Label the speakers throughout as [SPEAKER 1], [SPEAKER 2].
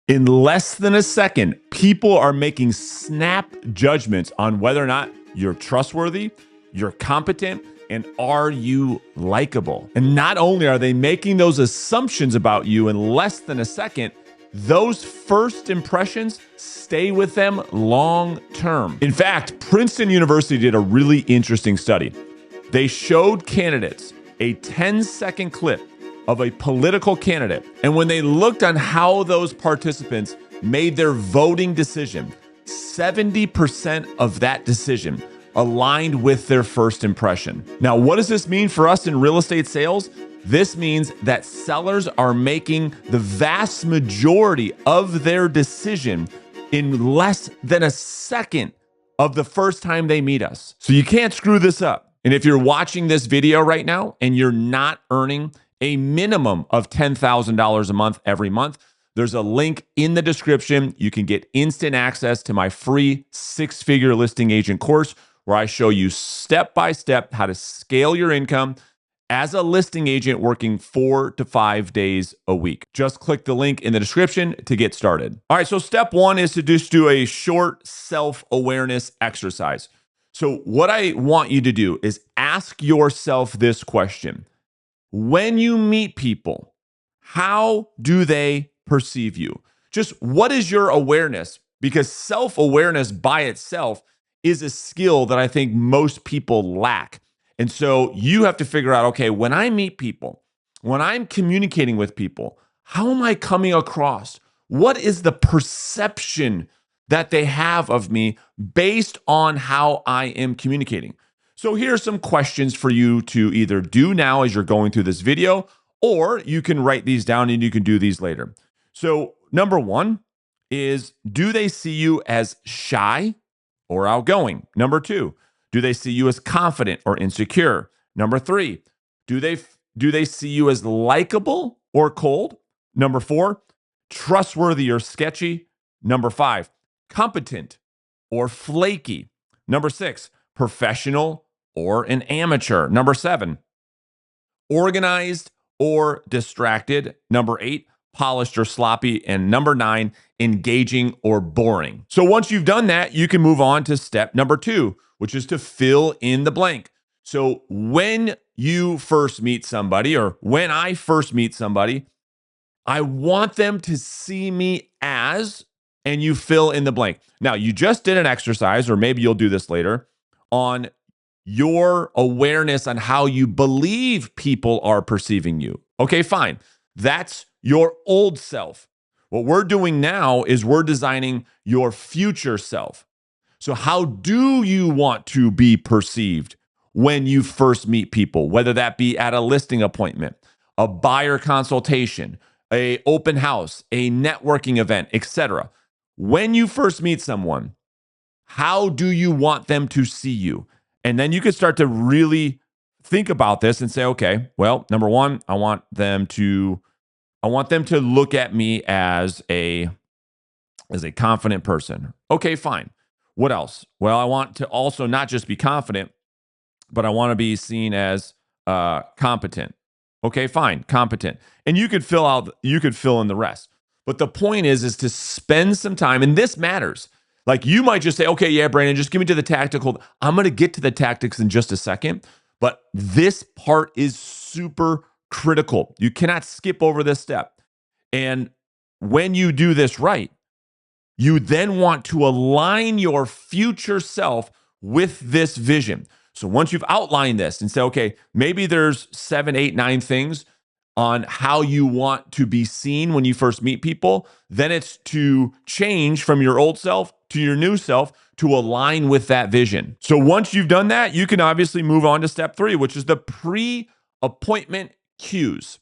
[SPEAKER 1] In less than a second, people are making snap judgments on whether or not you're trustworthy, you're competent, and are you likable. And not only are they making those assumptions about you in less than a second, those first impressions stay with them long term. In fact, Princeton University did a really interesting study. They showed candidates a 10-second clip of a political candidate. And when they looked on how those participants made their voting decision, 70% of that decision aligned with their first impression. Now, what does this mean for us in real estate sales? This means that sellers are making the vast majority of their decision in less than a second of the first time they meet us. So you can't screw this up. And if you're watching this video right now and you're not earning a minimum of $10,000 a month every month, there's a link in the description. You can get instant access to my free 6-figure listing agent course, where I show you step by step how to scale your income as a listing agent working 4 to 5 days a week. Just click the link in the description to get started. All right, so step one is to just do a short self-awareness exercise. So what I want you to do is ask yourself this question. When you meet people, how do they perceive you? Just what is your awareness? Because self-awareness by itself is a skill that I think most people lack. And so you have to figure out, okay, when I meet people, when I'm communicating with people, how am I coming across? What is the perception that they have of me based on how I am communicating? So here are some questions for you to either do now as you're going through this video, or you can write these down and you can do these later. So number one is, do they see you as shy or outgoing? Number two, do they see you as confident or insecure? Number three, do they see you as likable or cold? Number four, trustworthy or sketchy? Number five, competent or flaky? Number six, professional or an amateur? Number seven, organized or distracted? Number eight, polished or sloppy? And number nine, engaging or boring. So once you've done that, you can move on to step number two, which is to fill in the blank. So when you first meet somebody, or when I first meet somebody, I want them to see me as, and you fill in the blank. Now, you just did an exercise, or maybe you'll do this later, on your awareness on how you believe people are perceiving you. Okay, fine. That's your old self. What we're doing now is we're designing your future self. So how do you want to be perceived when you first meet people, whether that be at a listing appointment, a buyer consultation, a open house, a networking event, etc.? When you first meet someone, how do you want them to see you? And then you can start to really think about this and say, okay, well, number one, I want them to look at me as a confident person. Okay, fine. What else? Well, I want to also not just be confident, but I want to be seen as competent. Okay, fine, competent. And you could fill in the rest. But the point is to spend some time, and this matters. Like, you might just say, okay, yeah, Brandon, just give me to the tactical. I'm going to get to the tactics in just a second. But this part is super critical. You cannot skip over this step. And when you do this right, you then want to align your future self with this vision. So once you've outlined this and say, okay, maybe there's 7, 8, 9 things on how you want to be seen when you first meet people, then it's to change from your old self to your new self to align with that vision. So once you've done that, you can obviously move on to step 3, which is the pre-appointment cues.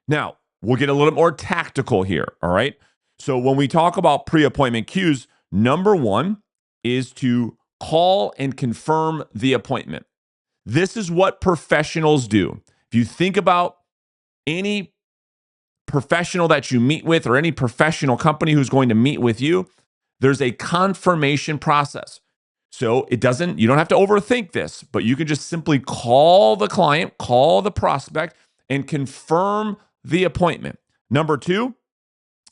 [SPEAKER 1] Now, we'll get a little more tactical here, all right? So when we talk about pre-appointment cues, number one is to call and confirm the appointment. This is what professionals do. If you think about any professional that you meet with, or any professional company who's going to meet with you, there's a confirmation process. So you don't have to overthink this, but you can just simply call the client, call the prospect, and confirm the appointment. Number two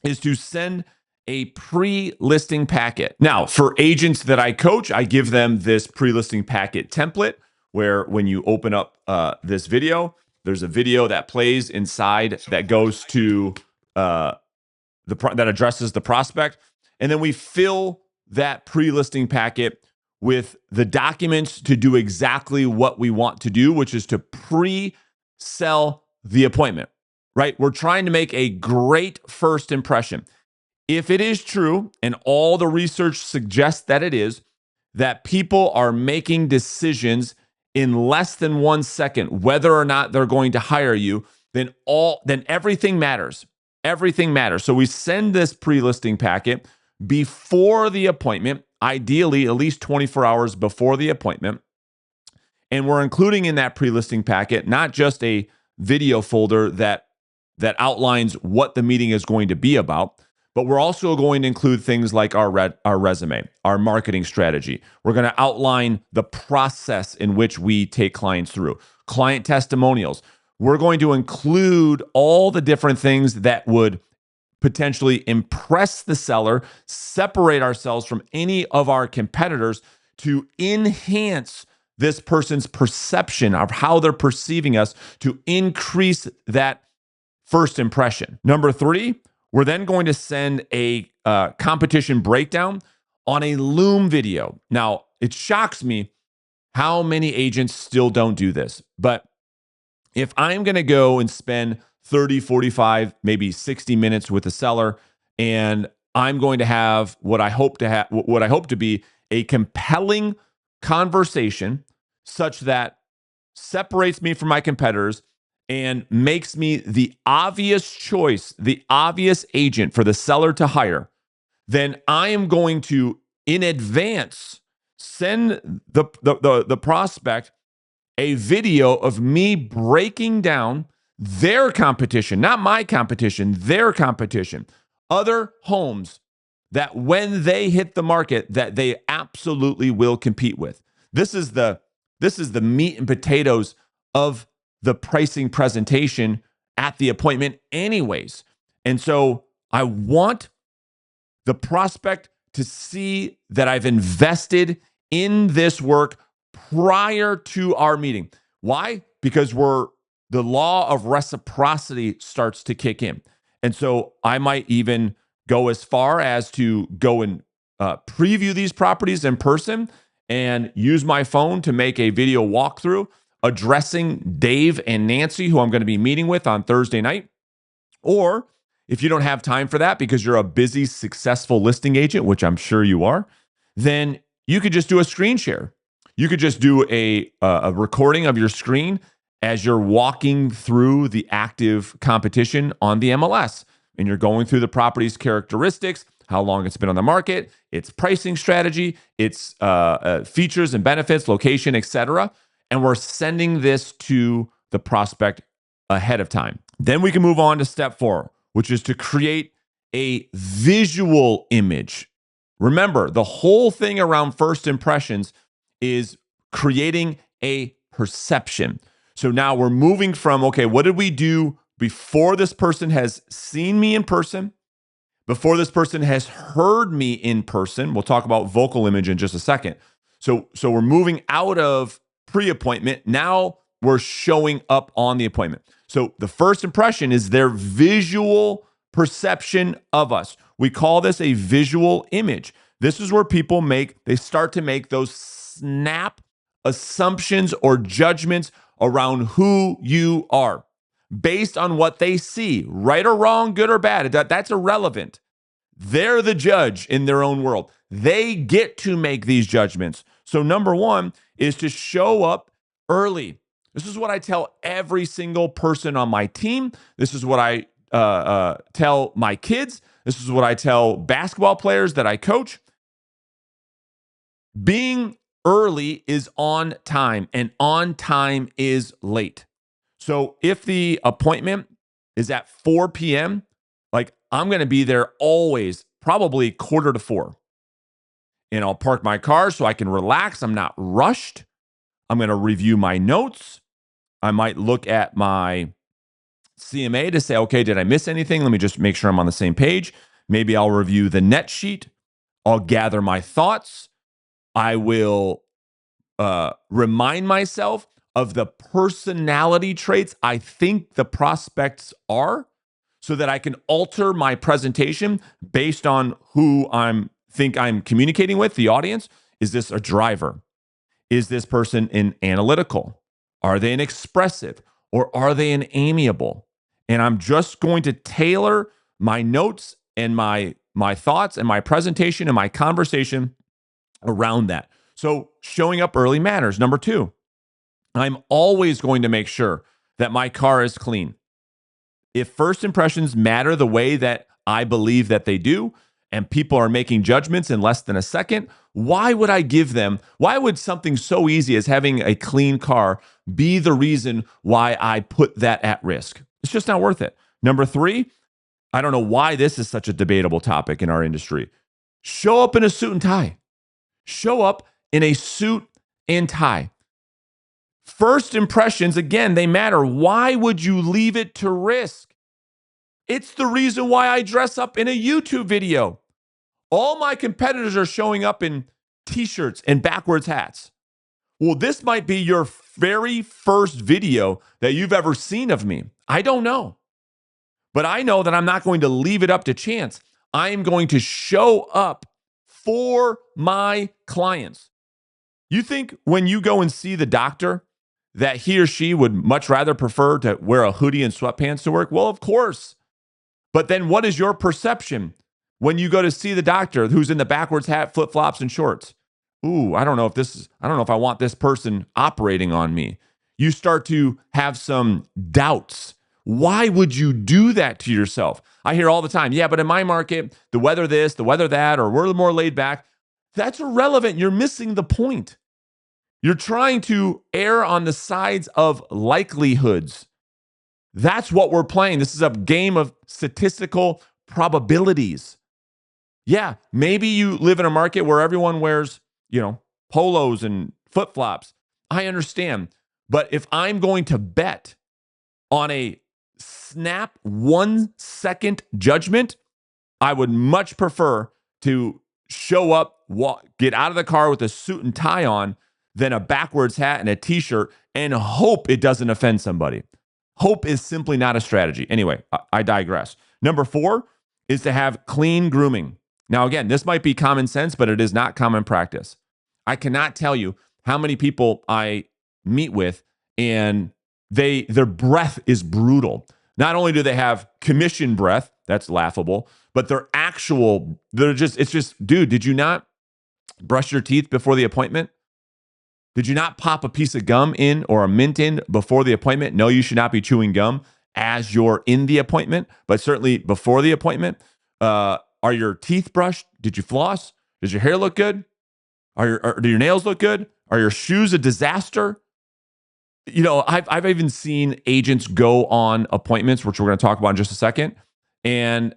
[SPEAKER 1] is to send a pre-listing packet. Now, for agents that I coach, I give them this pre-listing packet template where when you open up this video, there's a video that plays inside that goes to that addresses the prospect. And then we fill that pre-listing packet with the documents to do exactly what we want to do, which is to pre-sell the appointment, right? We're trying to make a great first impression. If it is true, and all the research suggests that it is, that people are making decisions in less than 1 second, whether or not they're going to hire you, then everything matters. Everything matters. So we send this pre-listing packet before the appointment, ideally at least 24 hours before the appointment. And we're including in that pre-listing packet not just a video folder that outlines what the meeting is going to be about, but we're also going to include things like our resume, our marketing strategy. We're going to outline the process in which we take clients through, client testimonials. We're going to include all the different things that would potentially impress the seller, separate ourselves from any of our competitors to enhance this person's perception of how they're perceiving us, to increase that first impression. Number 3, we're then going to send a competition breakdown on a Loom video. Now, it shocks me how many agents still don't do this. But if I'm going to go and spend 30, 45, maybe 60 minutes with a seller, and I'm going to have what I hope to be a compelling conversation such that separates me from my competitors and makes me the obvious choice, the obvious agent for the seller to hire, then I am going to, in advance, send the prospect a video of me breaking down their competition, not my competition, their competition, other homes that when they hit the market that they absolutely will compete with. This is the meat and potatoes of the pricing presentation at the appointment anyways. And so I want the prospect to see that I've invested in this work prior to our meeting. Why? Because the law of reciprocity starts to kick in. And so I might even go as far as to go and preview these properties in person and use my phone to make a video walkthrough addressing Dave and Nancy, who I'm going to be meeting with on Thursday night. Or if you don't have time for that because you're a busy, successful listing agent, which I'm sure you are, then you could just do a screen share. You could just do a recording of your screen as you're walking through the active competition on the MLS. And you're going through the property's characteristics, how long it's been on the market, its pricing strategy, its features and benefits, location, etc. And we're sending this to the prospect ahead of time. Then we can move on to step 4, which is to create a visual image. Remember, the whole thing around first impressions is creating a perception. So now we're moving from, okay, what did we do before this person has seen me in person, before this person has heard me in person? We'll talk about vocal image in just a second. So we're moving out of pre-appointment. Now we're showing up on the appointment. So the first impression is their visual perception of us. We call this a visual image. This is where people start to make those snap assumptions or judgments around who you are based on what they see, right or wrong, good or bad. That's irrelevant. They're the judge in their own world. They get to make these judgments. So number 1 is to show up early. This is what I tell every single person on my team. This is what I tell my kids. This is what I tell basketball players that I coach. Being early is on time, and on time is late. So if the appointment is at 4 p.m., like I'm going to be there always, probably 3:45. And I'll park my car so I can relax. I'm not rushed. I'm going to review my notes. I might look at my CMA to say, okay, did I miss anything? Let me just make sure I'm on the same page. Maybe I'll review the net sheet. I'll gather my thoughts. I will remind myself of the personality traits I think the prospects are so that I can alter my presentation based on who I'm communicating with, the audience. Is this a driver? Is this person an analytical? Are they an expressive? Or are they an amiable? And I'm just going to tailor my notes and my thoughts and my presentation and my conversation around that. So showing up early matters. Number 2, I'm always going to make sure that my car is clean. If first impressions matter the way that I believe that they do, and people are making judgments in less than a second, why would something so easy as having a clean car be the reason why I put that at risk? It's just not worth it. Number 3, I don't know why this is such a debatable topic in our industry. Show up in a suit and tie. Show up in a suit and tie. First impressions, again, they matter. Why would you leave it to risk? It's the reason why I dress up in a YouTube video. All my competitors are showing up in t-shirts and backwards hats. Well, this might be your very first video that you've ever seen of me. I don't know. But I know that I'm not going to leave it up to chance. I am going to show up for my clients. You think when you go and see the doctor that he or she would much rather prefer to wear a hoodie and sweatpants to work? Well, of course. But then what is your perception when you go to see the doctor who's in the backwards hat, flip-flops, and shorts? Ooh, I don't know if I want this person operating on me. You start to have some doubts. Why would you do that to yourself? I hear all the time, yeah, but in my market, the weather this, the weather that, or we're more laid back. That's irrelevant. You're missing the point. You're trying to err on the sides of likelihoods. That's what we're playing. This is a game of statistical probabilities. Yeah, maybe you live in a market where everyone wears, polos and flip-flops. I understand. But if I'm going to bet on a snap 1 second judgment, I would much prefer to show up, get out of the car with a suit and tie on than a backwards hat and a t-shirt and hope it doesn't offend somebody. Hope is simply not a strategy. Anyway, I digress. Number 4 is to have clean grooming. Now, again, this might be common sense, but it is not common practice. I cannot tell you how many people I meet with and their breath is brutal. Not only do they have commission breath, that's laughable, but it's just, dude, did you not brush your teeth before the appointment? Did you not pop a piece of gum in or a mint in before the appointment? No, you should not be chewing gum as you're in the appointment, but certainly before the appointment. Are your teeth brushed? Did you floss? Does your hair look good? Do your nails look good? Are your shoes a disaster? I've even seen agents go on appointments, which we're going to talk about in just a second, and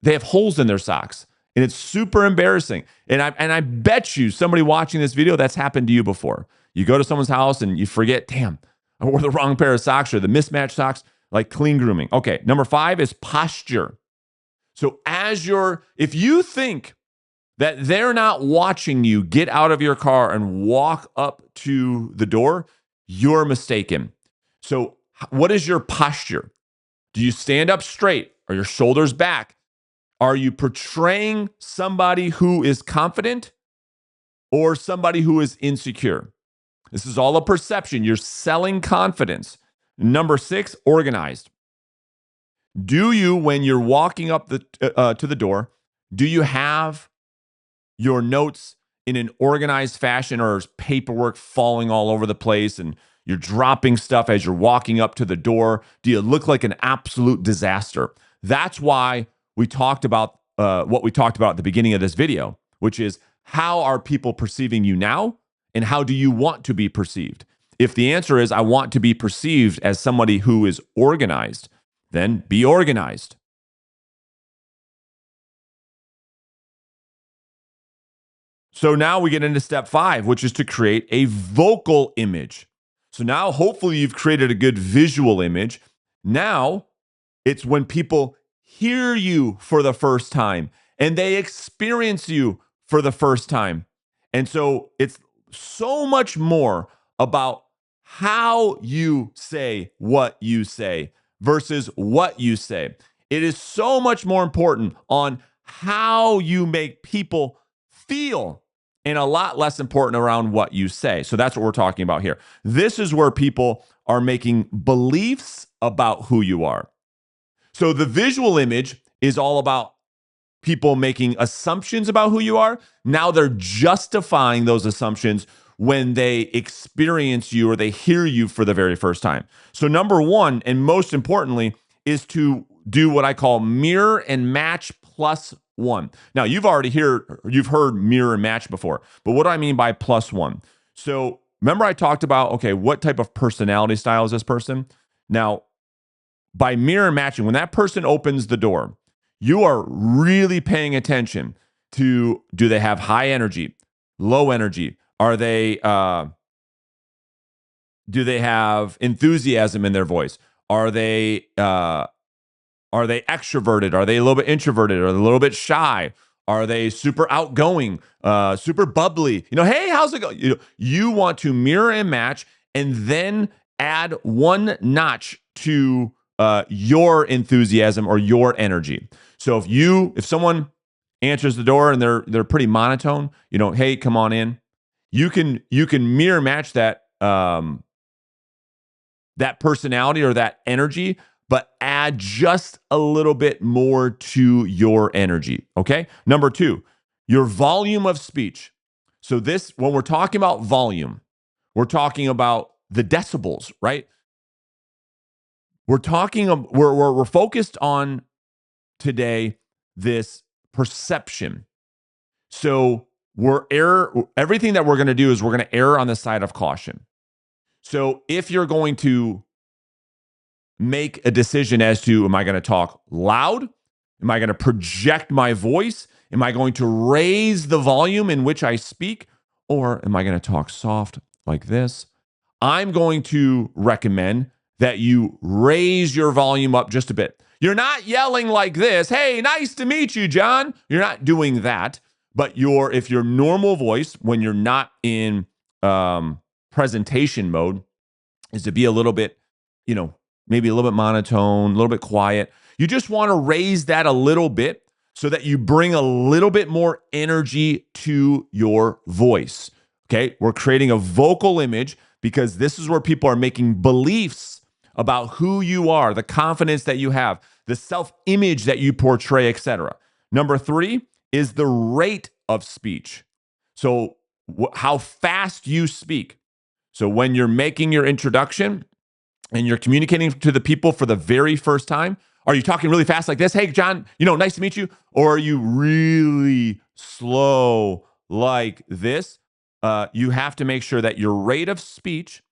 [SPEAKER 1] they have holes in their socks. And it's super embarrassing. And I bet you somebody watching this video, that's happened to you before. You go to someone's house and you forget, damn, I wore the wrong pair of socks or the mismatched socks, like clean grooming. Okay, number 5 is posture. So if you think that they're not watching you get out of your car and walk up to the door, you're mistaken. So what is your posture? Do you stand up straight? Are your shoulders back? Are you portraying somebody who is confident or somebody who is insecure? This is all a perception. You're selling confidence. Number 6, organized. Do you, when you're walking up to the door, do you have your notes in an organized fashion, or is paperwork falling all over the place and you're dropping stuff as you're walking up to the door? Do you look like an absolute disaster? That's why we talked about what we talked about at the beginning of this video, which is how are people perceiving you now and how do you want to be perceived? If the answer is I want to be perceived as somebody who is organized, then be organized. So now we get into step 5, which is to create a vocal image. So now hopefully you've created a good visual image. Now it's when people hear you for the first time and they experience you for the first time. And so it's so much more about how you say what you say versus what you say. It is so much more important on how you make people feel and a lot less important around what you say. So that's what we're talking about here. This is where people are making beliefs about who you are. So the visual image is all about people making assumptions about who you are. Now they're justifying those assumptions when they experience you or they hear you for the very first time. So number one, and most importantly, is to do what I call mirror and match plus one. Now you've heard mirror and match before, but what do I mean by plus one? So remember I talked about, okay, what type of personality style is this person? Now, by mirror matching, when that person opens the door, you are really paying attention to, do they have high energy, low energy? Do they have enthusiasm in their voice? Are they extroverted? Are they a little bit introverted? Are they a little bit shy? Are they super outgoing, super bubbly? Hey, how's it going? You want to mirror and match and then add one notch to your enthusiasm or your energy. So if someone answers the door and they're pretty monotone, hey, come on in. You can mirror match that that personality or that energy, but add just a little bit more to your energy. Okay. Number two, your volume of speech. So when we're talking about volume, we're talking about the decibels, right? We're focused on today this perception. So everything that we're going to do is we're going to err on the side of caution. So if you're going to make a decision as to, am I going to talk loud? Am I going to project my voice? Am I going to raise the volume in which I speak? Or am I going to talk soft like this? I'm going to recommend that you raise your volume up just a bit. You're not yelling like this, hey, nice to meet you, John. You're not doing that. But if your normal voice, when you're not in presentation mode, is to be a little bit, maybe a little bit monotone, a little bit quiet. You just want to raise that a little bit so that you bring a little bit more energy to your voice. Okay. We're creating a vocal image because this is where people are making beliefs about who you are, the confidence that you have, the self-image that you portray, etc. Number three is the rate of speech. So how fast you speak. So when you're making your introduction and you're communicating to the people for the very first time, are you talking really fast like this? Hey, John, nice to meet you. Or are you really slow like this? You have to make sure that your rate of speech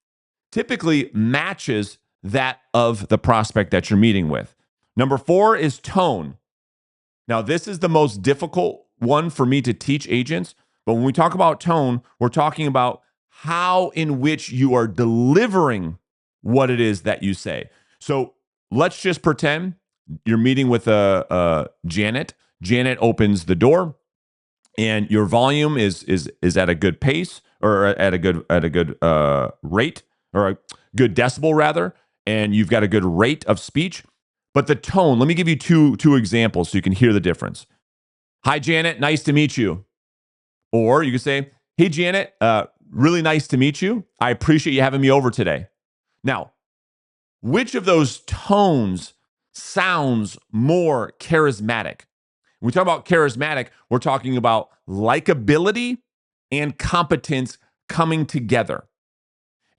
[SPEAKER 1] typically matches that of the prospect that you're meeting with. Number four is tone. Now, this is the most difficult one for me to teach agents. But when we talk about tone, we're talking about how in which you are delivering what it is that you say. So let's just pretend you're meeting with Janet. Janet opens the door, and your volume is at a good pace or at a good rate or a good decibel rather, and you've got a good rate of speech. But the tone, let me give you two examples so you can hear the difference. Hi, Janet, nice to meet you. Or you can say, hey, Janet, really nice to meet you. I appreciate you having me over today. Now, which of those tones sounds more charismatic? When we talk about charismatic, we're talking about likability and competence coming together.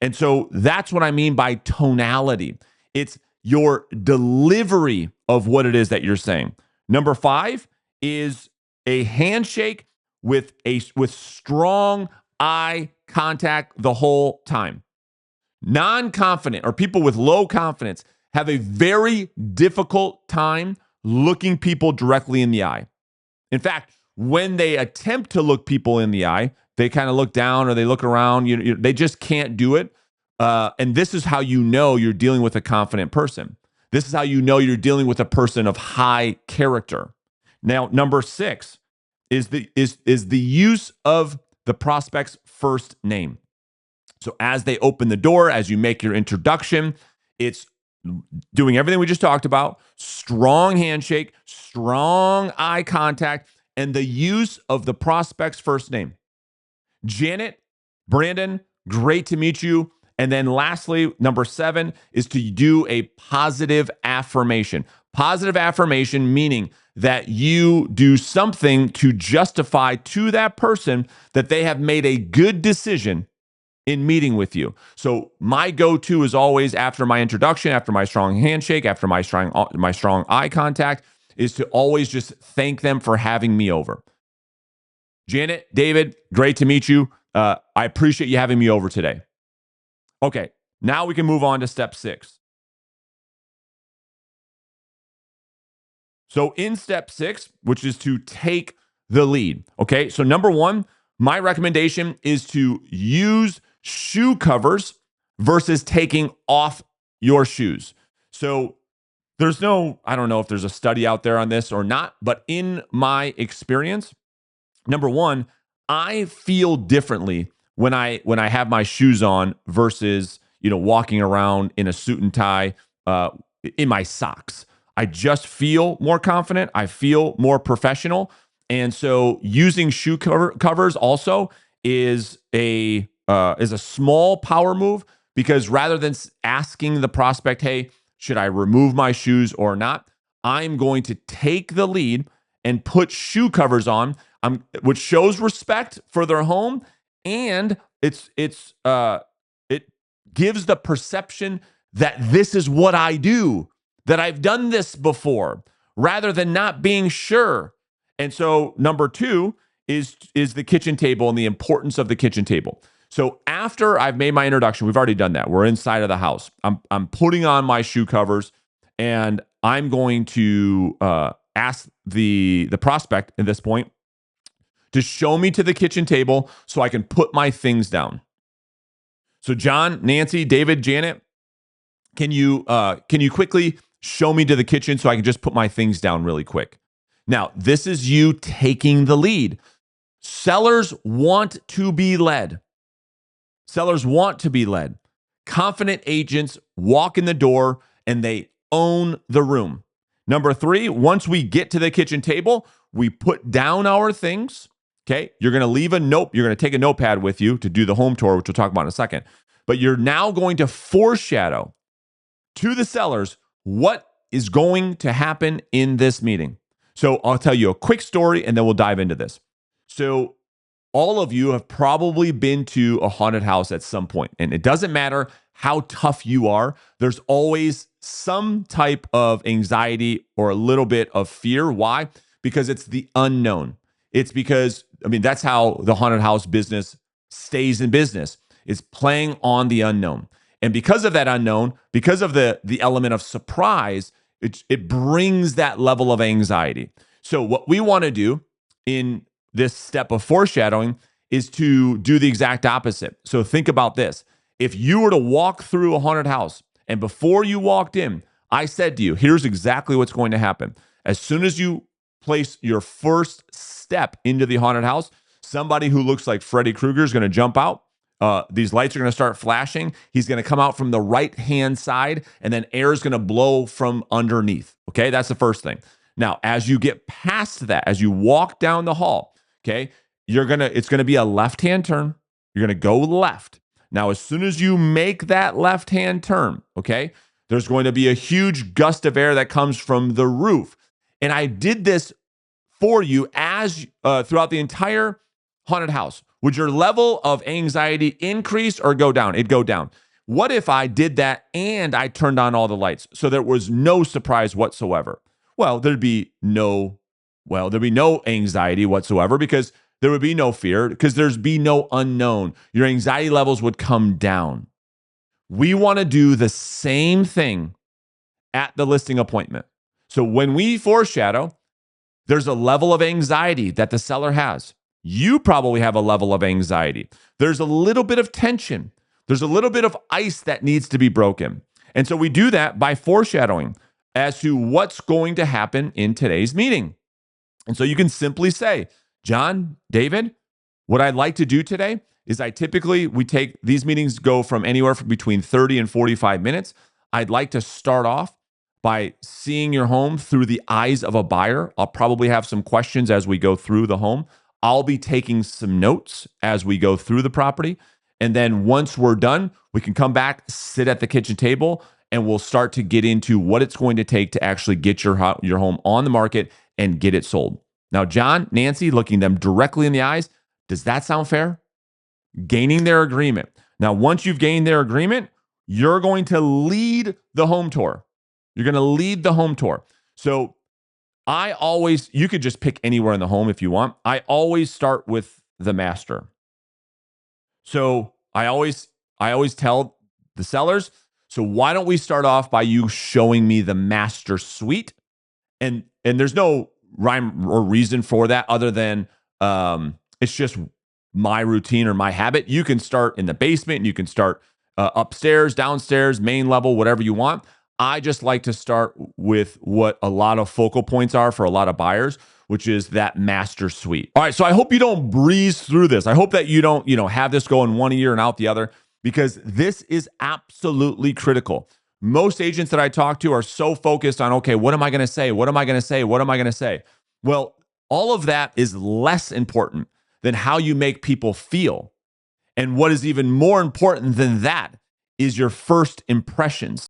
[SPEAKER 1] And so that's what I mean by tonality. It's your delivery of what it is that you're saying. Number five is a handshake with strong eye contact the whole time. Non-confident or people with low confidence have a very difficult time looking people directly in the eye. In fact, when they attempt to look people in the eye, they kind of look down or they look around. They just can't do it. And this is how you know you're dealing with a confident person. This is how you know you're dealing with a person of high character. Now, number 6 is the use of the prospect's first name. So as they open the door, as you make your introduction, it's doing everything we just talked about, strong handshake, strong eye contact, and the use of the prospect's first name. Janet, Brandon, great to meet you. And then lastly, number 7 is to do a positive affirmation. Positive affirmation meaning that you do something to justify to that person that they have made a good decision in meeting with you. So my go-to is always after my introduction, after my strong handshake, after my strong eye contact, is to always just thank them for having me over. Janet, David, great to meet you. I appreciate you having me over today. Okay, now we can move on to step 6. So in step 6, which is to take the lead. Okay, so number 1, my recommendation is to use shoe covers versus taking off your shoes. So I don't know if there's a study out there on this or not, but in my experience, number 1, I feel differently when I have my shoes on versus, walking around in a suit and tie in my socks. I just feel more confident. I feel more professional. And so using shoe covers also is a small power move, because rather than asking the prospect, hey, should I remove my shoes or not? I'm going to take the lead and put shoe covers on, which shows respect for their home, and it gives the perception that this is what I do, that I've done this before, rather than not being sure. And so number 2 is the kitchen table and the importance of the kitchen table. So after I've made my introduction, we've already done that. We're inside of the house. I'm putting on my shoe covers, and I'm going to ask the prospect at this point to show me to the kitchen table so I can put my things down. So John, Nancy, David, Janet, can you quickly show me to the kitchen so I can just put my things down really quick? Now, this is you taking the lead. Sellers want to be led. Sellers want to be led. Confident agents walk in the door and they own the room. Number 3, once we get to the kitchen table, we put down our things. Okay, you're going to leave a note. You're going to take a notepad with you to do the home tour, which we'll talk about in a second. But you're now going to foreshadow to the sellers what is going to happen in this meeting. So I'll tell you a quick story and then we'll dive into this. So all of you have probably been to a haunted house at some point, and it doesn't matter how tough you are. There's always some type of anxiety or a little bit of fear. Why? Because it's the unknown. It's because, that's how the haunted house business stays in business. It's playing on the unknown. And because of that unknown, because of the element of surprise, it brings that level of anxiety. So what we want to do in this step of foreshadowing is to do the exact opposite. So think about this. If you were to walk through a haunted house and before you walked in, I said to you, here's exactly what's going to happen. As soon as you place your first step into the haunted house, somebody who looks like Freddy Krueger is going to jump out. These lights are going to start flashing. He's going to come out from the right-hand side, and then air is going to blow from underneath. Okay, that's the first thing. Now, as you get past that, as you walk down the hall, okay, it's going to be a left-hand turn. You're going to go left. Now, as soon as you make that left-hand turn, okay, there's going to be a huge gust of air that comes from the roof. And I did this for you as throughout the entire haunted house. Would your level of anxiety increase or go down? It'd go down. What if I did that and I turned on all the lights so there was no surprise whatsoever? Well, there'd be no anxiety whatsoever, because there would be no fear, because there'd be no unknown. Your anxiety levels would come down. We want to do the same thing at the listing appointment. So when we foreshadow, there's a level of anxiety that the seller has. You probably have a level of anxiety. There's a little bit of tension. There's a little bit of ice that needs to be broken. And so we do that by foreshadowing as to what's going to happen in today's meeting. And so you can simply say, John, David, what I'd like to do today is we take these meetings go from anywhere from between 30 and 45 minutes. I'd like to start off by seeing your home through the eyes of a buyer. I'll probably have some questions as we go through the home. I'll be taking some notes as we go through the property. And then once we're done, we can come back, sit at the kitchen table, and we'll start to get into what it's going to take to actually get your home on the market and get it sold. Now, John, Nancy, looking them directly in the eyes, does that sound fair? Gaining their agreement. Now, once you've gained their agreement, you're going to lead the home tour. You're going to lead the home tour. So you could just pick anywhere in the home if you want. I always start with the master. So I always tell the sellers, so why don't we start off by you showing me the master suite? And there's no rhyme or reason for that other than it's just my routine or my habit. You can start in the basement, and you can start upstairs, downstairs, main level, whatever you want. I just like to start with what a lot of focal points are for a lot of buyers, which is that master suite. All right, so I hope you don't breeze through this. I hope that you don't, have this go in one ear and out the other, because this is absolutely critical. Most agents that I talk to are so focused on, okay, what am I going to say? What am I going to say? What am I going to say? Well, all of that is less important than how you make people feel. And what is even more important than that is your first impressions.